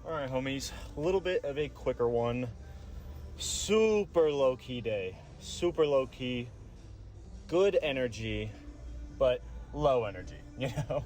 All right, homies, a little bit of a quicker one. Super low-key day. Super low-key. Good energy, but low energy, you know?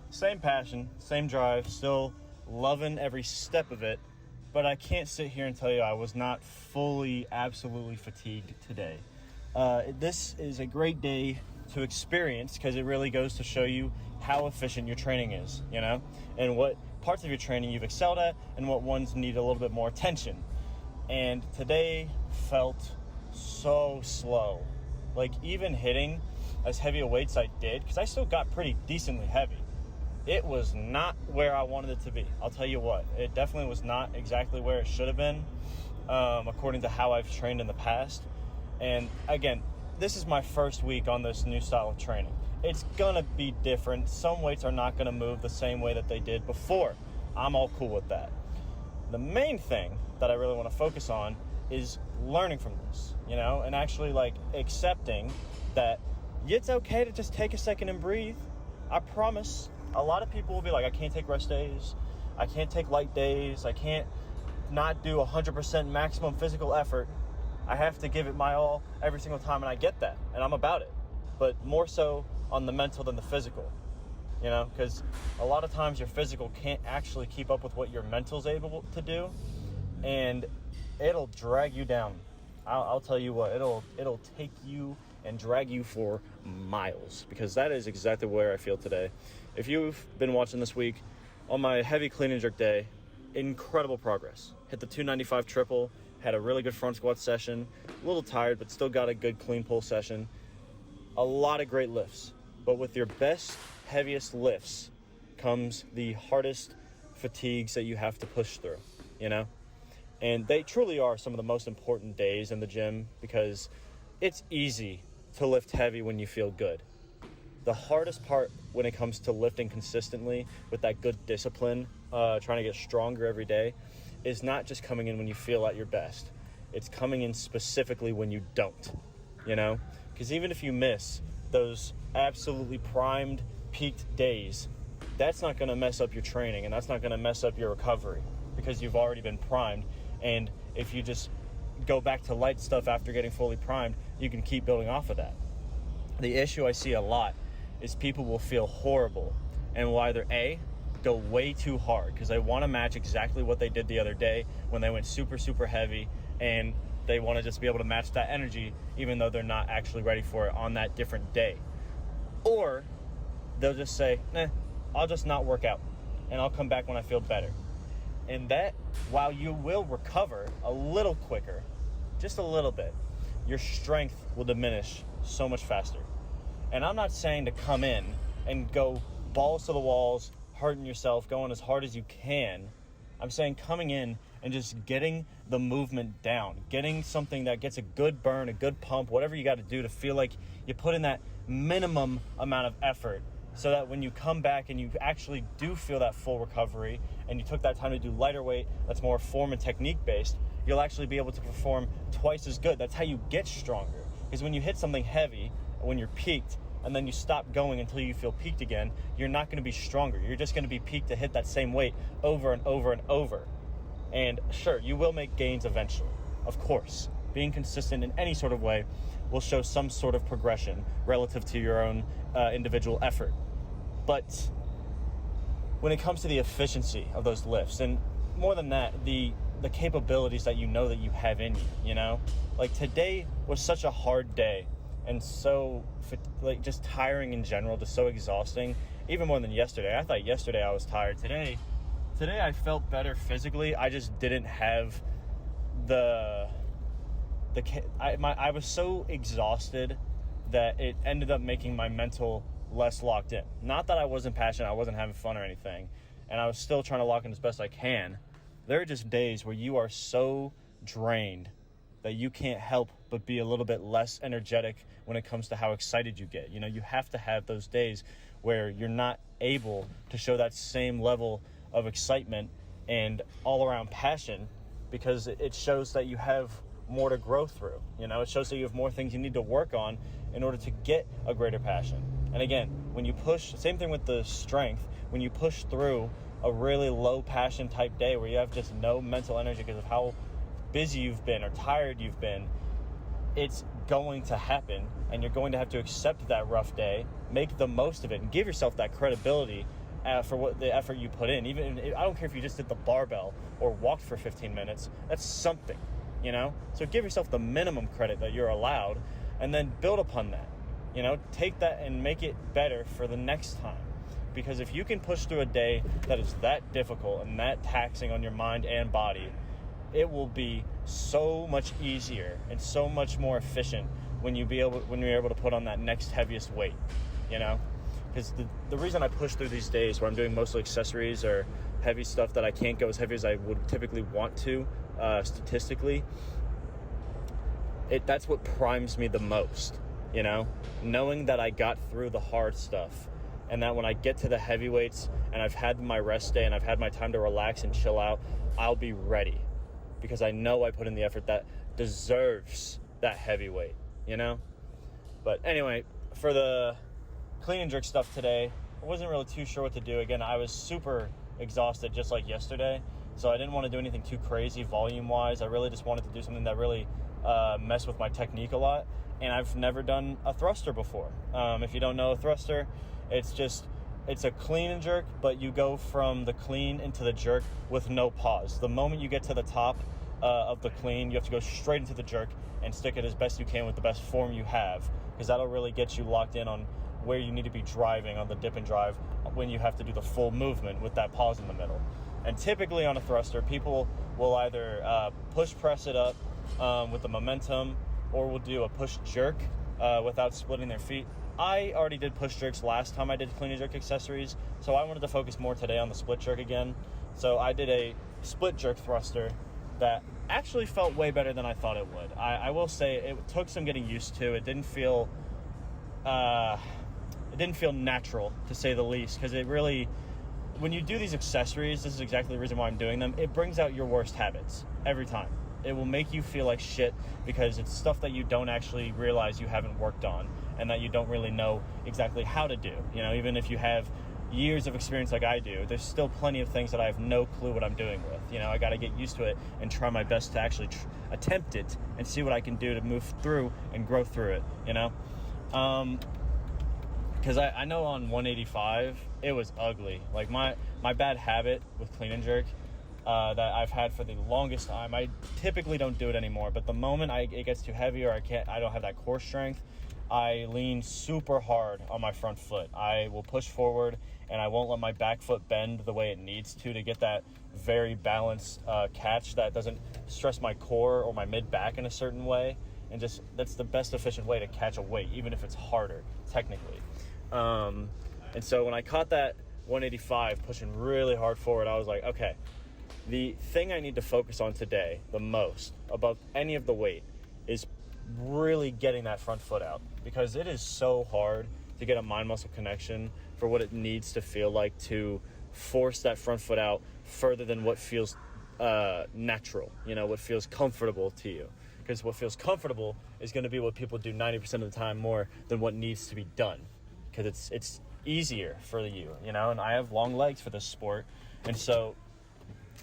Same passion, same drive, still loving every step of it, but I can't sit here and tell you I was not fully, absolutely fatigued today. This is a great day to experience because it really goes to show you how efficient your training is, you know, and what parts of your training you've excelled at and what ones need a little bit more attention. And today felt so slow. Like, even hitting as heavy a weights I did, because I still got pretty decently heavy, it was not where I wanted it to be. I'll tell you what, it definitely was not exactly where it should have been, according to how I've trained in the past. And again, this is my first week on this new style of training. It's gonna be different. Some weights are not gonna move the same way that they did before. I'm all cool with that. The main thing that I really want to focus on is learning from this, you know, and actually like accepting that it's okay to just take a second and breathe. I promise. A lot of people will be like, I can't take rest days. I can't take light days. I can't not do 100% maximum physical effort. I have to give it my all every single time, and I get that, and I'm about it. But more so on the mental than the physical, you know, because a lot of times your physical can't actually keep up with what your mental's able to do, and it'll drag you down. I'll tell you what, it'll take you and drag you for miles, because that is exactly where I feel today. If you've been watching this week, on my heavy clean and jerk day, incredible progress. Hit the 295 triple, had a really good front squat session, a little tired, but still got a good clean pull session. A lot of great lifts, but with your best, heaviest lifts comes the hardest fatigues that you have to push through, you know? And they truly are some of the most important days in the gym, because it's easy to lift heavy when you feel good. The hardest part when it comes to lifting consistently with that good discipline, trying to get stronger every day, is not just coming in when you feel at your best. It's coming in specifically when you don't, you know? Because even if you miss those absolutely primed, peaked days, that's not going to mess up your training, and that's not going to mess up your recovery, because you've already been primed. And if you just go back to light stuff after getting fully primed, you can keep building off of that. The issue I see a lot is people will feel horrible and will either A, go way too hard because they want to match exactly what they did the other day when they went super, super heavy, and they want to just be able to match that energy even though they're not actually ready for it on that different day. Or they'll just say, I'll just not work out and I'll come back when I feel better. And that, while you will recover a little quicker, just a little bit, your strength will diminish so much faster. And I'm not saying to come in and go balls to the walls, hurting yourself, going as hard as you can. I'm saying coming in and just getting the movement down, getting something that gets a good burn, a good pump, whatever you got to do to feel like you put in that minimum amount of effort, so that when you come back and you actually do feel that full recovery and you took that time to do lighter weight that's more form and technique based, you'll actually be able to perform twice as good. That's how you get stronger. Because when you hit something heavy, when you're peaked, and then you stop going until you feel peaked again, you're not going to be stronger. You're just going to be peaked to hit that same weight over and over and over. And sure, you will make gains eventually. Of course, being consistent in any sort of way will show some sort of progression relative to your own individual effort. But when it comes to the efficiency of those lifts, and more than that, the capabilities that you know that you have in you, you know? Like, today was such a hard day, and so like just tiring in general, just so exhausting, even more than yesterday. I thought yesterday I was tired. Today I felt better physically. I just didn't have I was so exhausted that it ended up making my mental less locked in. Not that I wasn't passionate, I wasn't having fun or anything, and I was still trying to lock in as best I can. There are just days where you are so drained that you can't help but be a little bit less energetic when it comes to how excited you get. You know, you have to have those days where you're not able to show that same level of excitement and all-around passion, because it shows that you have more to grow through. You know, it shows that you have more things you need to work on in order to get a greater passion. And again, when you push, same thing with the strength, when you push through a really low passion type day where you have just no mental energy because of how busy you've been or tired you've been, it's going to happen, and you're going to have to accept that rough day, make the most of it, and give yourself that credibility for what the effort you put in. Even I don't care if you just did the barbell or walked for 15 minutes, that's something, so give yourself the minimum credit that you're allowed, and then build upon that. Take that and make it better for the next time. Because if you can push through a day that is that difficult and that taxing on your mind and body, it will be so much easier and so much more efficient when you're able to put on that next heaviest weight, Because the reason I push through these days where I'm doing mostly accessories or heavy stuff that I can't go as heavy as I would typically want to, statistically, that's what primes me the most, knowing that I got through the hard stuff, and that when I get to the heavyweights and I've had my rest day and I've had my time to relax and chill out, I'll be ready because I know I put in the effort that deserves that heavyweight, But anyway, for the clean and jerk stuff today, I wasn't really too sure what to do. Again, I was super exhausted just like yesterday, so I didn't want to do anything too crazy volume-wise. I really just wanted to do something that really messed with my technique a lot, and I've never done a thruster before. If you don't know a thruster, it's a clean and jerk, but you go from the clean into the jerk with no pause. The moment you get to the top of the clean, you have to go straight into the jerk and stick it as best you can with the best form you have, because that'll really get you locked in on where you need to be driving on the dip and drive when you have to do the full movement with that pause in the middle. And typically on a thruster, people will either push press it up with the momentum, or will do a push jerk without splitting their feet. I already did push jerks last time I did clean and jerk accessories, so I wanted to focus more today on the split jerk again. So I did a split jerk thruster that actually felt way better than I thought it would. I will say it took some getting used to. It didn't feel natural, to say the least, because it really, when you do these accessories, this is exactly the reason why I'm doing them, it brings out your worst habits every time. It will make you feel like shit because it's stuff that you don't actually realize you haven't worked on and that you don't really know exactly how to do. Even if you have years of experience like I do, there's still plenty of things that I have no clue what I'm doing with. I got to get used to it and try my best to actually attempt it and see what I can do to move through and grow through it, because I know on 185, it was ugly. Like my bad habit with clean and jerk that I've had for the longest time, I typically don't do it anymore, but the moment it gets too heavy or I don't have that core strength, I lean super hard on my front foot. I will push forward and I won't let my back foot bend the way it needs to get that very balanced catch that doesn't stress my core or my mid-back in a certain way. And just, that's the best efficient way to catch a weight, even if it's harder, technically. And so when I caught that 185 pushing really hard forward, I was like, okay, the thing I need to focus on today the most above any of the weight is really getting that front foot out, because it is so hard to get a mind muscle connection for what it needs to feel like to force that front foot out further than what feels natural, what feels comfortable to you. Because what feels comfortable is going to be what people do 90% of the time more than what needs to be done, because it's easier for you, and I have long legs for this sport, and so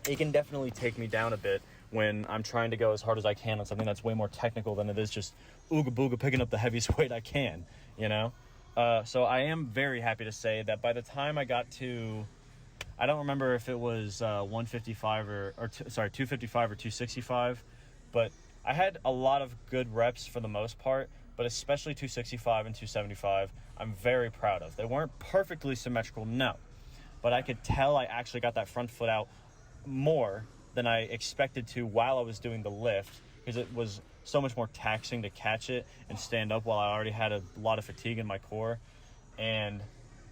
it can definitely take me down a bit when I'm trying to go as hard as I can on something that's way more technical than it is just ooga booga picking up the heaviest weight I can, So I am very happy to say that by the time I got to, I don't remember if it was 155 or 255 or 265, but I had a lot of good reps for the most part, but especially 265 and 275, I'm very proud of. They weren't perfectly symmetrical, no, but I could tell I actually got that front foot out more than I expected to while I was doing the lift, because it was so much more taxing to catch it and stand up while I already had a lot of fatigue in my core. And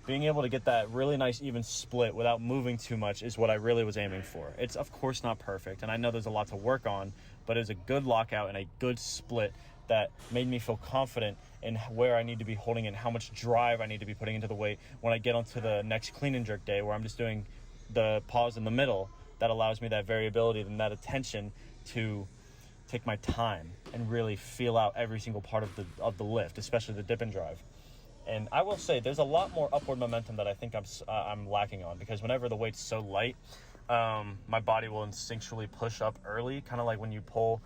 being able to get that really nice even split without moving too much is what I really was aiming for. It's of course not perfect, and I know there's a lot to work on, but it was a good lockout and a good split that made me feel confident in where I need to be holding and how much drive I need to be putting into the weight when I get onto the next clean and jerk day, where I'm just doing the pause in the middle. That allows me that variability and that attention to take my time and really feel out every single part of the lift, especially the dip and drive. And I will say there's a lot more upward momentum that I think I'm lacking on, because whenever the weight's so light, my body will instinctually push up early, kind of like when you pull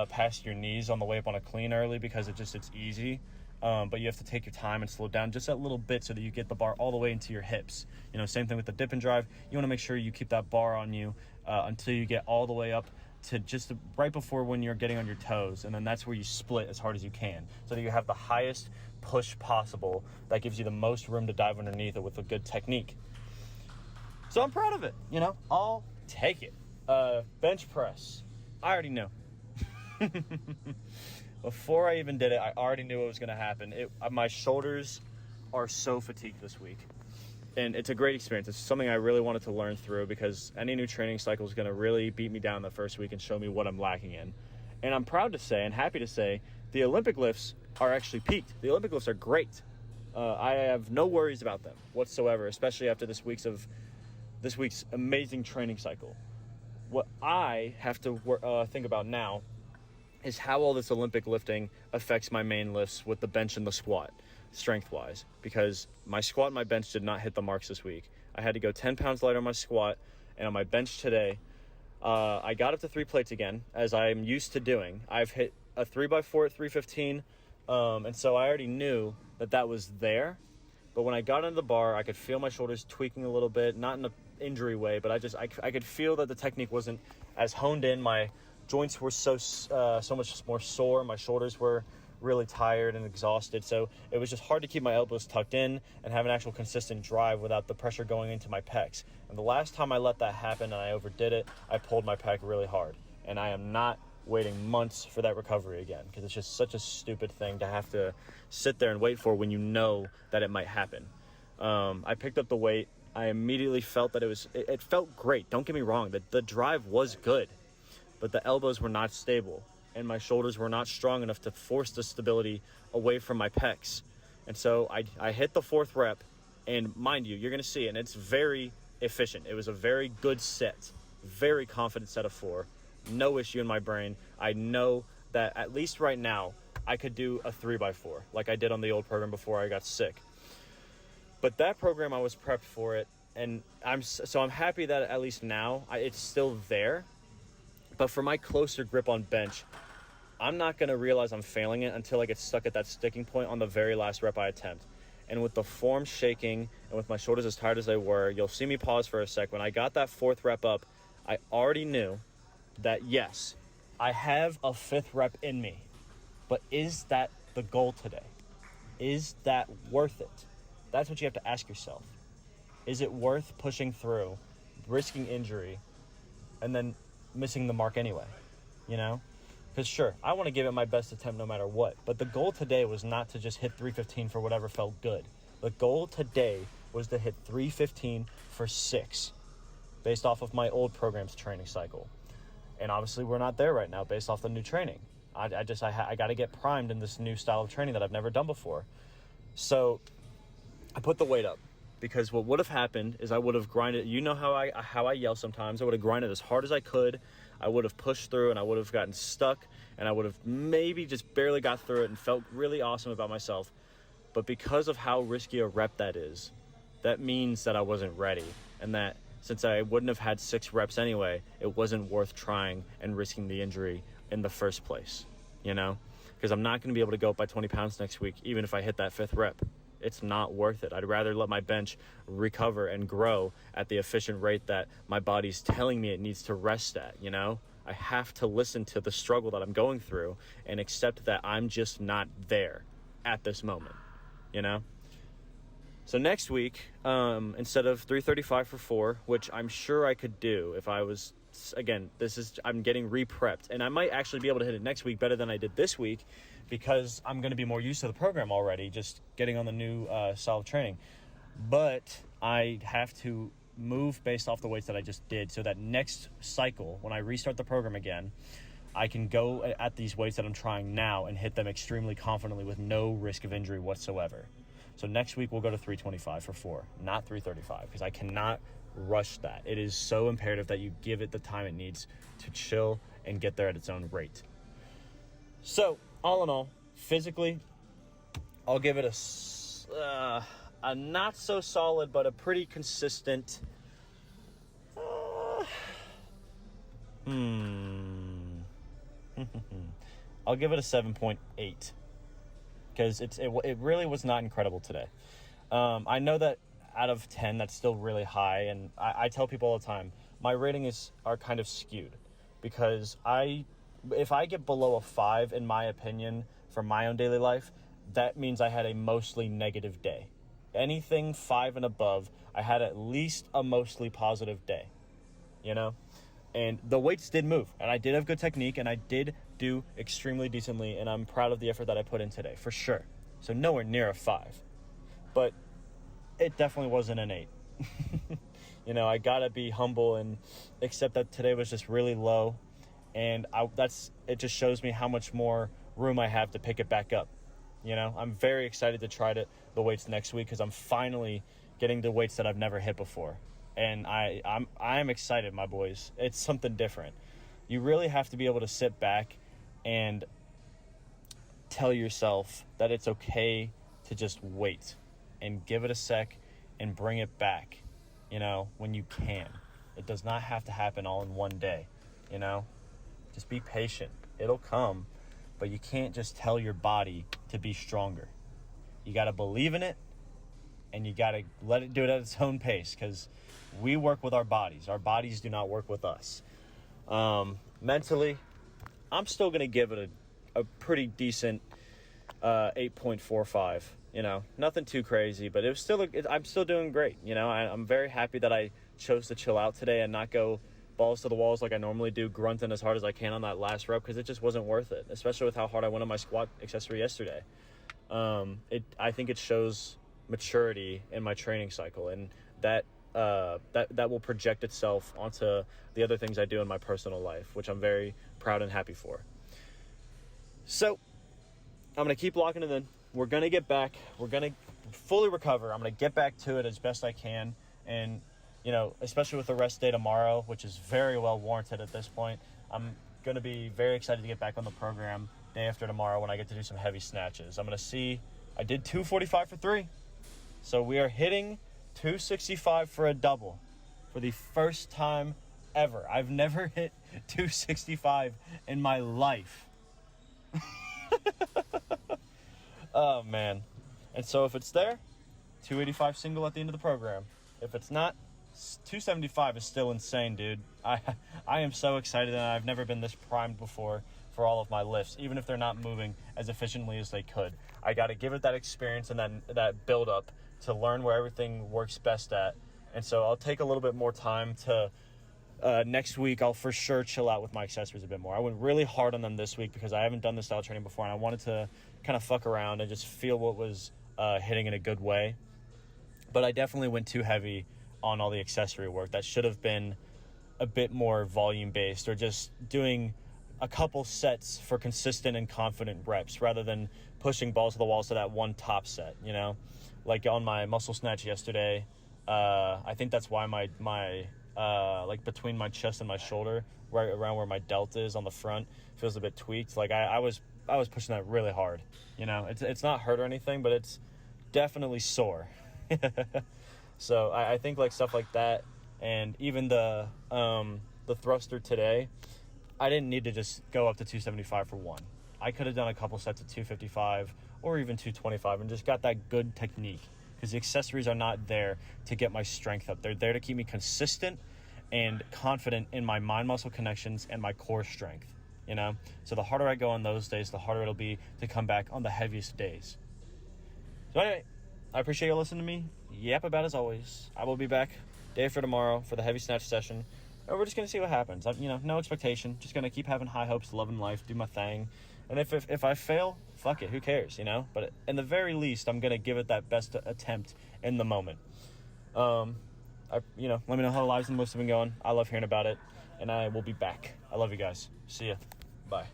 past your knees on the way up on a clean early, because it's easy. But you have to take your time and slow down just that little bit so that you get the bar all the way into your hips. Same thing with the dip and drive. You want to make sure you keep that bar on you until you get all the way up to just right before when you're getting on your toes. And then that's where you split as hard as you can so that you have the highest push possible. That gives you the most room to dive underneath it with a good technique. So I'm proud of it. I'll take it. Bench press. I already know. Before I even did it, I already knew what was going to happen. My shoulders are so fatigued this week. And it's a great experience. It's something I really wanted to learn through, because any new training cycle is going to really beat me down the first week and show me what I'm lacking in. And I'm proud to say and happy to say the Olympic lifts are actually peaked. The Olympic lifts are great. I have no worries about them whatsoever, especially after this week's amazing training cycle. What I have to think about now is how all this Olympic lifting affects my main lifts with the bench and the squat, strength-wise, because my squat and my bench did not hit the marks this week. I had to go 10 pounds lighter on my squat, and on my bench today, I got up to 3 plates again, as I'm used to doing. I've hit a 3x4 at 315, and so I already knew that was there. But when I got into the bar, I could feel my shoulders tweaking a little bit, not in an injury way, but I could feel that the technique wasn't as honed in. My joints were so much more sore. My shoulders were really tired and exhausted. So it was just hard to keep my elbows tucked in and have an actual consistent drive without the pressure going into my pecs. And the last time I let that happen and I overdid it, I pulled my pec really hard. And I am not waiting months for that recovery again, because it's just such a stupid thing to have to sit there and wait for when you know that it might happen. I picked up the weight. I immediately felt that it felt great. Don't get me wrong. The drive was good. But the elbows were not stable, and my shoulders were not strong enough to force the stability away from my pecs. And so I hit the 4th rep, and mind you, you're going to see it, and it's very efficient. It was a very good set, very confident set of 4. No issue in my brain. I know that at least right now, I could do a 3x4 like I did on the old program before I got sick. But that program, I was prepped for it, and I'm happy that at least now it's still there. But for my closer grip on bench, I'm not going to realize I'm failing it until I get stuck at that sticking point on the very last rep I attempt. And with the form shaking and with my shoulders as tired as they were, you'll see me pause for a sec. When I got that 4th rep up, I already knew that, yes, I have a 5th rep in me. But is that the goal today? Is that worth it? That's what you have to ask yourself. Is it worth pushing through, risking injury, and then missing the mark anyway? Because sure, I want to give it my best attempt no matter what, but the goal today was not to just hit 315 for whatever felt good. The goal today was to hit 315 for 6 based off of my old program's training cycle. And obviously we're not there right now based off the new training. I got to get primed in this new style of training that I've never done before. So I put the weight up, because what would have happened is I would have grinded. You know how I yell sometimes. I would have grinded as hard as I could. I would have pushed through, and I would have gotten stuck, and I would have maybe just barely got through it and felt really awesome about myself. But because of how risky a rep that is, that means that I wasn't ready, and that since I wouldn't have had 6 reps anyway, it wasn't worth trying and risking the injury in the first place, because I'm not going to be able to go up by 20 pounds next week, even if I hit that 5th rep. It's not worth it. I'd rather let my bench recover and grow at the efficient rate that my body's telling me it needs to rest at, I have to listen to the struggle that I'm going through and accept that I'm just not there at this moment, So next week, instead of 335 for 4, which I'm sure I could do if I was, again, I'm getting re-prepped, and I might actually be able to hit it next week better than I did this week, because I'm going to be more used to the program already, just getting on the new style of training. But I have to move based off the weights that I just did, so that next cycle, when I restart the program again, I can go at these weights that I'm trying now and hit them extremely confidently with no risk of injury whatsoever. So next week we'll go to 325 for 4, not 335, because I cannot rush that. It is so imperative that you give it the time it needs to chill and get there at its own rate. So all in all, physically, I'll give it a a not so solid, but a pretty consistent. I'll give it a 7.8 because it really was not incredible today. I know that out of 10, that's still really high, and I tell people all the time, my ratings are kind of skewed because if I get below a 5, in my opinion, for my own daily life, that means I had a mostly negative day. Anything 5 and above, I had at least a mostly positive day, you know? And the weights did move, and I did have good technique, and I did do extremely decently, and I'm proud of the effort that I put in today, for sure. So nowhere near a 5, but it definitely wasn't an 8. You know, I gotta be humble and accept that today was just really low, and it just shows me how much more room I have to pick it back up. You know, I'm very excited to try the weights next week because I'm finally getting the weights that I've never hit before. And I'm excited, my boys. It's something different. You really have to be able to sit back and tell yourself that it's okay to just wait and give it a sec and bring it back, you know, when you can. It does not have to happen all in one day, you know. Just be patient. It'll come, but you can't just tell your body to be stronger. You got to believe in it, and you got to let it do it at its own pace because we work with our bodies. Our bodies do not work with us. Mentally, I'm still going to give it a pretty decent 8.45. You know, nothing too crazy, but I'm still doing great. You know, I'm very happy that I chose to chill out today and not go balls to the walls like I normally do, grunting as hard as I can on that last rep because it just wasn't worth it, especially with how hard I went on my squat accessory yesterday. I think it shows maturity in my training cycle, and that will project itself onto the other things I do in my personal life, which I'm very proud and happy for. So I'm going to keep locking it in. We're going to get back. We're going to fully recover. I'm going to get back to it as best I can. And, you know, especially with the rest day tomorrow, which is very well warranted at this point, I'm going to be very excited to get back on the program day after tomorrow when I get to do some heavy snatches. I'm going to see, I did 245 for 3. So we are hitting 265 for a double for the first time ever. I've never hit 265 in my life. Oh, man. And so if it's there, 285 single at the end of the program. If it's not, 275 is still insane, dude. I am so excited, and I've never been this primed before for all of my lifts, even if they're not moving as efficiently as they could. I got to give it that experience and that build up to learn where everything works best at. And so I'll take a little bit more time to next week. I'll for sure chill out with my accessories a bit more. I went really hard on them this week because I haven't done this style of training before, and I wanted to kind of fuck around and just feel what was hitting in a good way. But I definitely went too heavy on all the accessory work. That should have been a bit more volume based, or just doing a couple sets for consistent and confident reps rather than pushing balls to the walls to that one top set, you know? Like on my muscle snatch yesterday, I think that's why my like between my chest and my shoulder, right around where my delt is on the front, feels a bit tweaked. Like I was pushing that really hard, you know? It's not hurt or anything, but it's definitely sore. So I think like stuff like that, and even the thruster today, I didn't need to just go up to 275 for one. I could have done a couple sets of 255 or even 225 and just got that good technique, because the accessories are not there to get my strength up. They're there to keep me consistent and confident in my mind-muscle connections and my core strength, you know? So the harder I go on those days, the harder it'll be to come back on the heaviest days. So anyway, I appreciate you listening to me yap about as always. I will be back day after tomorrow for the heavy snatch session. And we're just going to see what happens. You know, no expectation. Just going to keep having high hopes, loving life, do my thing. And if I fail, fuck it. Who cares, you know? But in the very least, I'm going to give it that best attempt in the moment. Let me know how the lives and lifts have been going. I love hearing about it. And I will be back. I love you guys. See ya. Bye.